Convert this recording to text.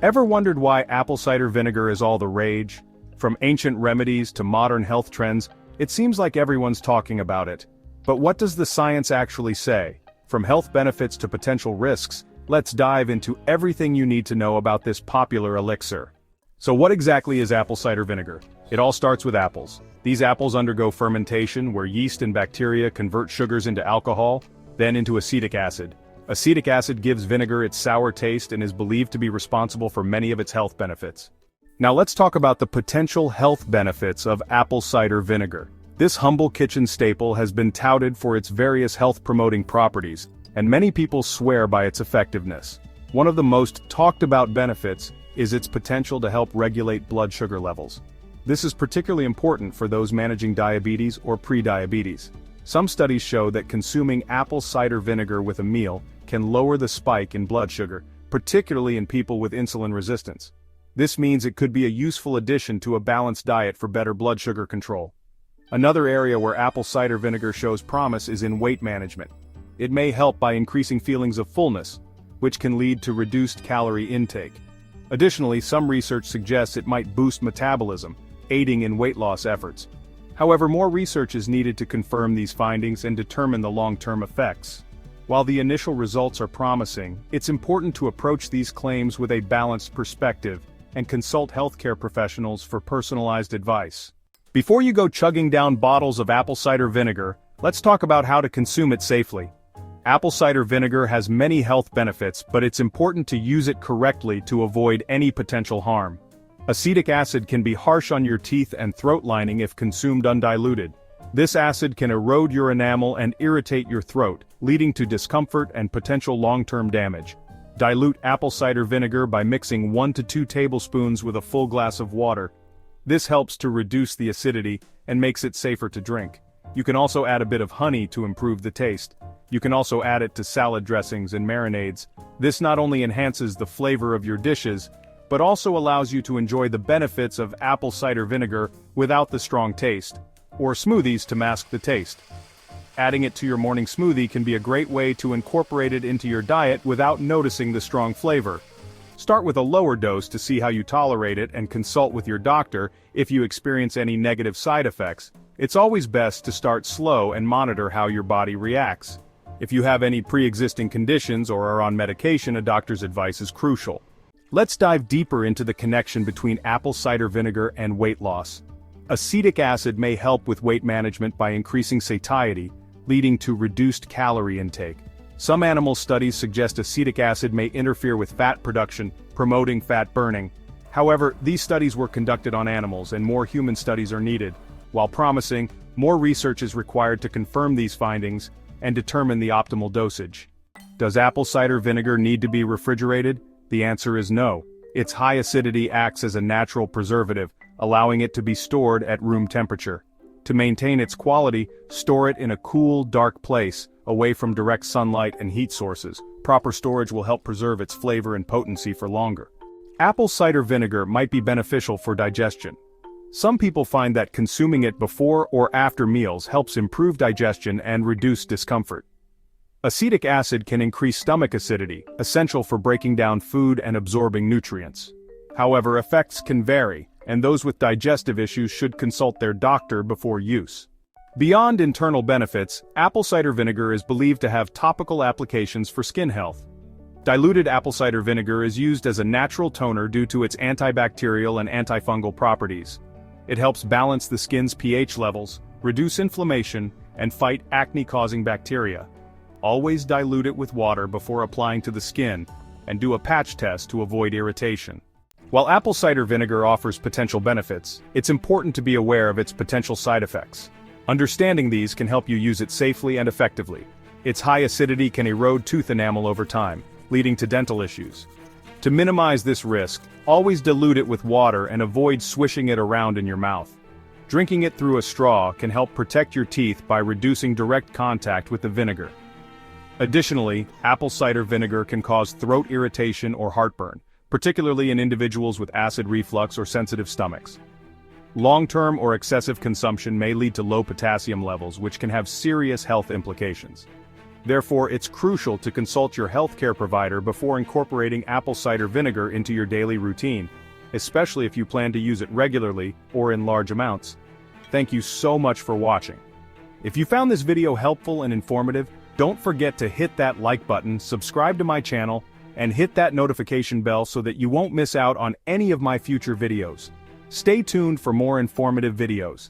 Ever wondered why apple cider vinegar is all the rage? From ancient remedies to modern health trends, it seems like everyone's talking about it. But what does the science actually say? From health benefits to potential risks, let's dive into everything you need to know about this popular elixir. So what exactly is apple cider vinegar? It all starts with apples. These apples undergo fermentation where yeast and bacteria convert sugars into alcohol, then into acetic acid. Acetic acid gives vinegar its sour taste and is believed to be responsible for many of its health benefits. Now let's talk about the potential health benefits of apple cider vinegar. This humble kitchen staple has been touted for its various health-promoting properties, and many people swear by its effectiveness. One of the most talked about benefits is its potential to help regulate blood sugar levels. This is particularly important for those managing diabetes or pre-diabetes. Some studies show that consuming apple cider vinegar with a meal can lower the spike in blood sugar, particularly in people with insulin resistance. This means it could be a useful addition to a balanced diet for better blood sugar control. Another area where apple cider vinegar shows promise is in weight management. It may help by increasing feelings of fullness, which can lead to reduced calorie intake. Additionally, some research suggests it might boost metabolism, aiding in weight loss efforts. However, more research is needed to confirm these findings and determine the long-term effects. While the initial results are promising, it's important to approach these claims with a balanced perspective and consult healthcare professionals for personalized advice. Before you go chugging down bottles of apple cider vinegar, let's talk about how to consume it safely. Apple cider vinegar has many health benefits, but it's important to use it correctly to avoid any potential harm. Acetic acid can be harsh on your teeth and throat lining if consumed undiluted. This acid can erode your enamel and irritate your throat, leading to discomfort and potential long-term damage. Dilute apple cider vinegar by mixing 1 to 2 tablespoons with a full glass of water. This helps to reduce the acidity and makes it safer to drink. You can also add a bit of honey to improve the taste. You can also add it to salad dressings and marinades. This not only enhances the flavor of your dishes, but also allows you to enjoy the benefits of apple cider vinegar without the strong taste, or smoothies to mask the taste. Adding it to your morning smoothie can be a great way to incorporate it into your diet without noticing the strong flavor. Start with a lower dose to see how you tolerate it and consult with your doctor if you experience any negative side effects. It's always best to start slow and monitor how your body reacts. If you have any pre-existing conditions or are on medication, a doctor's advice is crucial. Let's dive deeper into the connection between apple cider vinegar and weight loss. Acetic acid may help with weight management by increasing satiety, leading to reduced calorie intake. Some animal studies suggest acetic acid may interfere with fat production, promoting fat burning. However, these studies were conducted on animals and more human studies are needed. While promising, more research is required to confirm these findings and determine the optimal dosage. Does apple cider vinegar need to be refrigerated? The answer is no. Its high acidity acts as a natural preservative, allowing it to be stored at room temperature. To maintain its quality, store it in a cool, dark place, away from direct sunlight and heat sources. Proper storage will help preserve its flavor and potency for longer. Apple cider vinegar might be beneficial for digestion. Some people find that consuming it before or after meals helps improve digestion and reduce discomfort. Acetic acid can increase stomach acidity, essential for breaking down food and absorbing nutrients. However, effects can vary, and those with digestive issues should consult their doctor before use. Beyond internal benefits, apple cider vinegar is believed to have topical applications for skin health. Diluted apple cider vinegar is used as a natural toner due to its antibacterial and antifungal properties. It helps balance the skin's pH levels, reduce inflammation, and fight acne-causing bacteria. Always dilute it with water before applying to the skin, and do a patch test to avoid irritation. While apple cider vinegar offers potential benefits, it's important to be aware of its potential side effects. Understanding these can help you use it safely and effectively. Its high acidity can erode tooth enamel over time, leading to dental issues. To minimize this risk, always dilute it with water and avoid swishing it around in your mouth. Drinking it through a straw can help protect your teeth by reducing direct contact with the vinegar. Additionally, apple cider vinegar can cause throat irritation or heartburn, particularly in individuals with acid reflux or sensitive stomachs. Long-term or excessive consumption may lead to low potassium levels, which can have serious health implications. Therefore, it's crucial to consult your healthcare provider before incorporating apple cider vinegar into your daily routine, especially if you plan to use it regularly or in large amounts. Thank you so much for watching. If you found this video helpful and informative, don't forget to hit that like button, subscribe to my channel, and hit that notification bell so that you won't miss out on any of my future videos. Stay tuned for more informative videos.